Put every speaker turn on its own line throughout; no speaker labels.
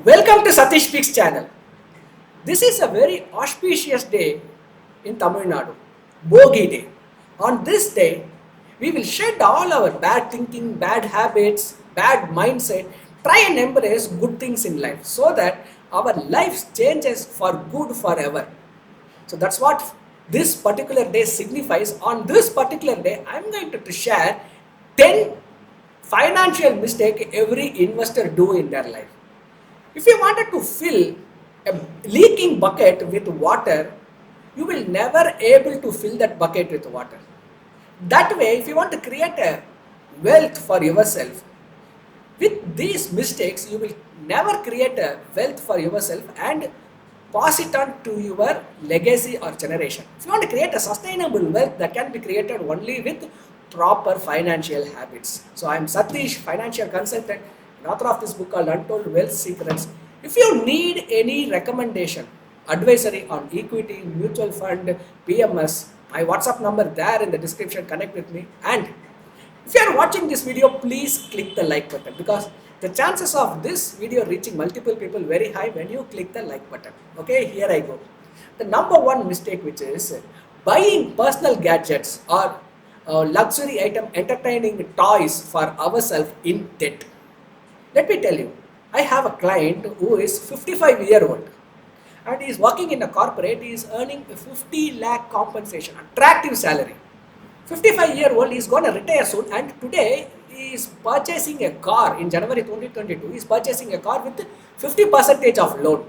Welcome to Sathishspeaks channel. This is a very auspicious day in Tamil Nadu, Bogi Day. On this day, we will shed all our bad thinking, bad habits, bad mindset, try and embrace good things in life so that our life changes for good forever. So that's what this particular day signifies. On this particular day, I'm going to share 10 financial mistake every investor do in their life. If you wanted to fill a leaking bucket with water, you will never able to fill that bucket with water. That way, if you want to create a wealth for yourself, with these mistakes, you will never create a wealth for yourself and pass it on to your legacy or generation. If you want to create a sustainable wealth, that can be created only with proper financial habits. So I am Sathish, financial consultant, and author of this book called Untold Wealth Secrets. If you need any recommendation, advisory on equity, mutual fund, PMS, my WhatsApp number there in the description, connect with me. And if you are watching this video, please click the like button because the chances of this video reaching multiple people very high when you click the like button. Okay, here I go. The number one mistake, which is buying personal gadgets or luxury item, entertaining toys for ourselves in debt. Let me tell you, I have a client who is 55-year-old and he is working in a corporate. He is earning a 50 lakh compensation, attractive salary. 55-year-old is going to retire soon, and today he is purchasing a car in January 2022. He is purchasing a car with 50% of loan,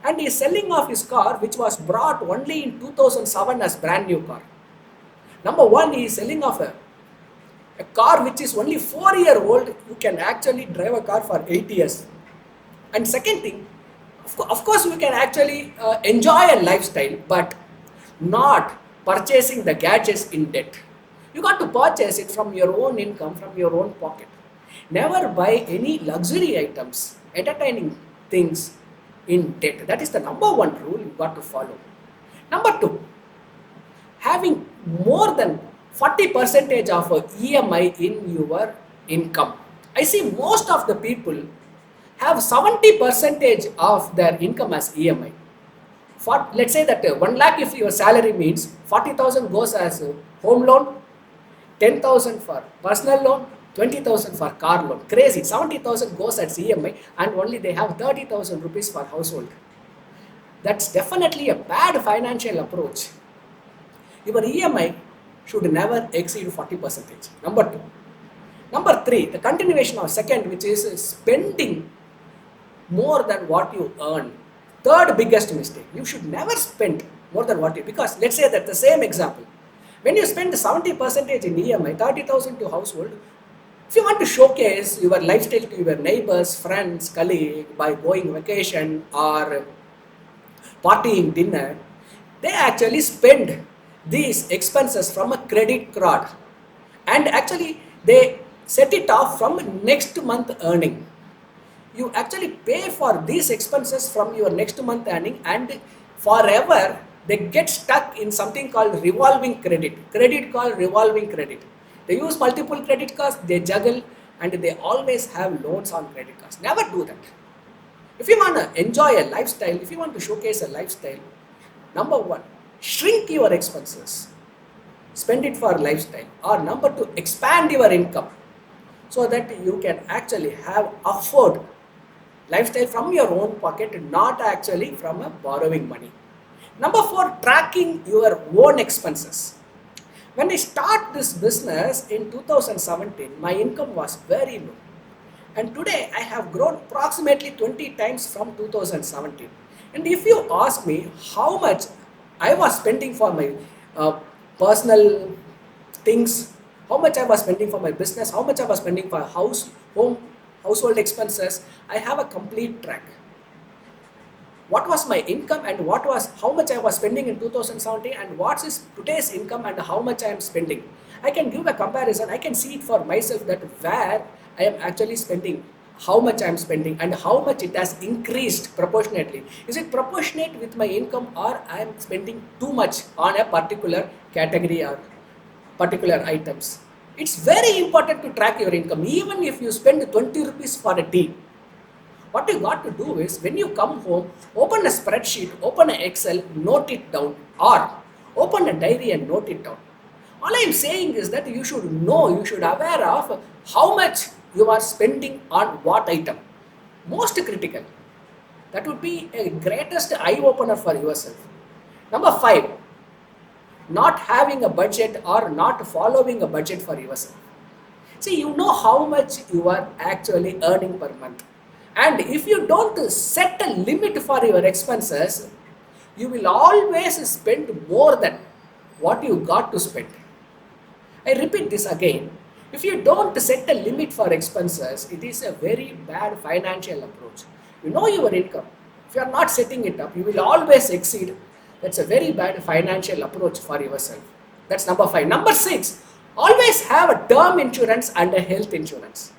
and he is selling off his car which was brought only in 2007 as brand new car. Number one, he is selling off a car which is only 4-year-old. You can actually drive a car for 8 years. And second thing, of course you can actually enjoy a lifestyle, but not purchasing the gadgets in debt. You got to purchase it from your own income, from your own pocket. Never buy any luxury items, entertaining things in debt. That is the number one rule you got to follow. Number two, having more than 40% of EMI in your income. I see most of the people have 70% of their income as EMI. For, let's say that 1 lakh if your salary means 40,000 goes as home loan, 10,000 for personal loan, 20,000 for car loan. Crazy. 70,000 goes as EMI and only they have 30,000 rupees for household. That's definitely a bad financial approach. Your EMI should never exceed 40%. Number two. Number three, the continuation of second, which is spending more than what you earn. Third biggest mistake, you should never spend more than what you, because let's say that the same example, when you spend 70% in EMI, 30,000 to household, if you want to showcase your lifestyle to your neighbors, friends, colleagues by going vacation or partying dinner, they actually spend these expenses from a credit card and actually they set it off from next month earning. You actually pay for these expenses from your next month earning and forever they get stuck in something called revolving credit called revolving credit. They use multiple credit cards, they juggle and they always have loans on credit cards. Never do that. If you want to enjoy a lifestyle, if you want to showcase a lifestyle, number one, shrink your expenses, spend it for lifestyle, or number two, expand your income so that you can actually afford lifestyle from your own pocket, not actually from a borrowing money. Number four, tracking your own expenses. When I start this business in 2017, my income was very low. And today I have grown approximately 20 times from 2017. And if you ask me how much I was spending for my personal things, how much I was spending for my business, how much I was spending for household expenses, I have a complete track. What was my income and how much I was spending in 2017 and what is today's income and how much I am spending. I can give a comparison. I can see it for myself that where I am actually spending, how much I am spending and how much it has increased proportionately. Is it proportionate with my income or I am spending too much on a particular category or particular items? It's very important to track your income. Even if you spend 20 rupees for a tea, What you got to do is when you come home, open a spreadsheet, open an Excel, note it down, or open a diary and note it down. All I am saying is that you should know, you should aware of how much you are spending on what item. Most critical. That would be a greatest eye opener for yourself. Number 5, not having a budget or not following a budget for yourself. See, you know how much you are actually earning per month. And if you don't set a limit for your expenses, you will always spend more than what you got to spend. I repeat this again. If you don't set a limit for expenses, it is a very bad financial approach. You know your income. If you are not setting it up, you will always exceed. That's a very bad financial approach for yourself. That's number 5. Number 6, always have a term insurance and a health insurance.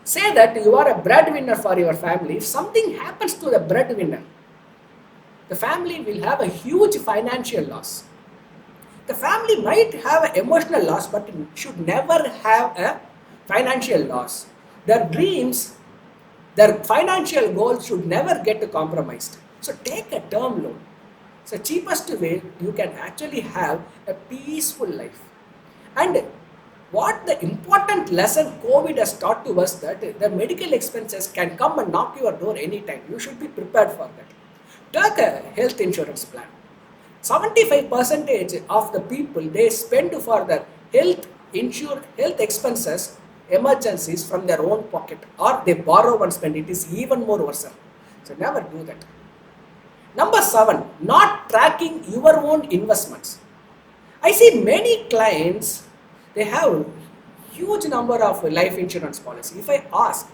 Say that you are a breadwinner for your family. If something happens to the breadwinner, the family will have a huge financial loss. The family might have an emotional loss, but it should never have a financial loss. Their dreams, their financial goals should never get compromised. So take a term loan. It's the cheapest way you can actually have a peaceful life. And what the important lesson COVID has taught to us that the medical expenses can come and knock your door anytime. You should be prepared for that. Take a health insurance plan. 75% of the people they spend for their health expenses, emergencies from their own pocket, or they borrow and spend. It is even more worse. So never do that. Number 7, not tracking your own investments. I see many clients, they have huge number of life insurance policies. If I ask,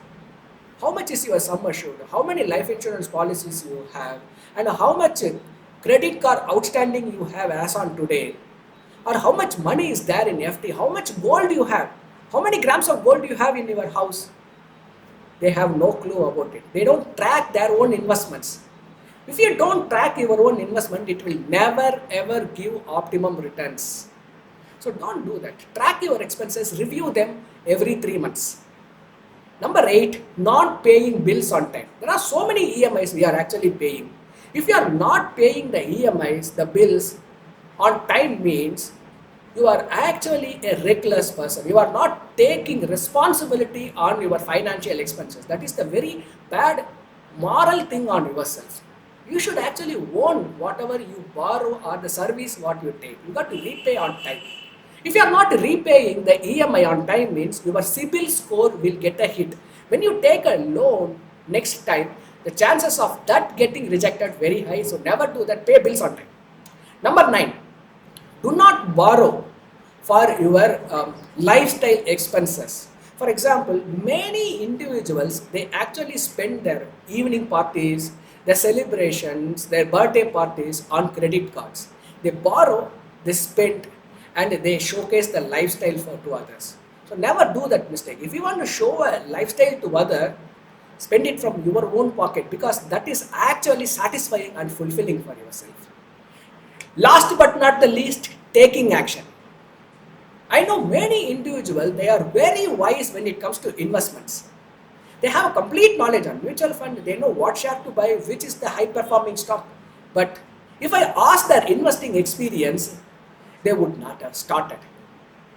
how much is your sum assured, how many life insurance policies you have, and how much credit card outstanding you have as on today, or how much money is there in FD, how much gold you have, how many grams of gold you have in your house, they have no clue about it. They don't track their own investments. If you don't track your own investment, it will never ever give optimum returns. So don't do that. Track your expenses, review them every 3 months. Number 8, not paying bills on time. There are so many EMIs we are actually paying. If you are not paying the EMIs, the bills on time means you are actually a reckless person. You are not taking responsibility on your financial expenses. That is the very bad moral thing on yourself. You should actually own whatever you borrow or the service what you take. You got to repay on time. If you are not repaying the EMI on time means your CIBIL score will get a hit. When you take a loan next time, the chances of that getting rejected very high. So never do that. Pay bills on time. Number 9, do not borrow for your lifestyle expenses. For example, many individuals, they actually spend their evening parties, their celebrations, their birthday parties on credit cards. They borrow, they spend, and they showcase the lifestyle to others. So never do that mistake. If you want to show a lifestyle to other, spend it from your own pocket, because that is actually satisfying and fulfilling for yourself. Last but not the least, taking action. I know many individuals, they are very wise when it comes to investments. They have complete knowledge on mutual fund. They know what share to buy, which is the high performing stock. But if I ask their investing experience, they would not have started.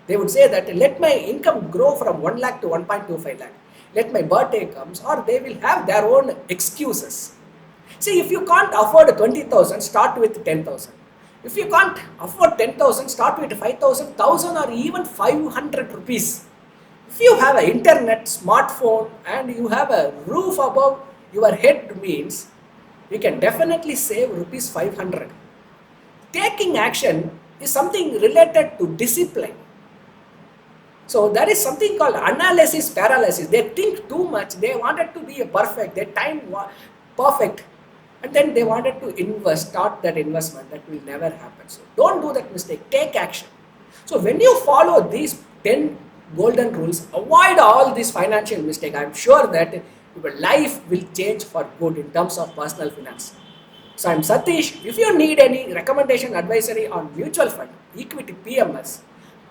They would say that let my income grow from 1 lakh to 1.25 lakh. Let my birthday comes, or they will have their own excuses. See, if you can't afford 20,000, start with 10,000. If you can't afford 10,000, start with 5,000, 1,000 or even 500 rupees. If you have an internet, smartphone, and you have a roof above your head means you can definitely save rupees 500. Taking action is something related to discipline. So there is something called analysis paralysis. They think too much. They wanted to be perfect. Their time was perfect. And then they wanted to start that investment. That will never happen. So don't do that mistake. Take action. So when you follow these 10 golden rules, avoid all these financial mistakes. I'm sure that your life will change for good in terms of personal finance. So I'm Sathish. If you need any recommendation advisory on mutual fund, equity, PMS,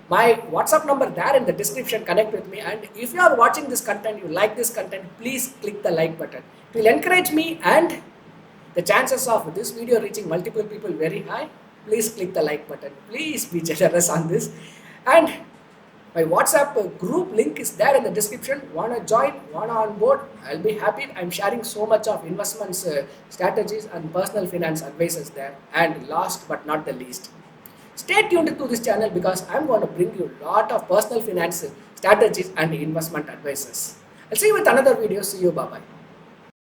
My WhatsApp number there in the description. Connect with me. And if you are watching this content, you like this content, please click the like button. It will encourage me and the chances of this video reaching multiple people very high. Please click the like button. Please be generous on this. And my WhatsApp group link is there in the description. Wanna join? Wanna on board? I'll be happy. I'm sharing so much of investments strategies and personal finance advices there. And last but not the least, stay tuned to this channel because I'm going to bring you a lot of personal finance strategies and investment advices. I'll see you with another video. See you. Bye bye.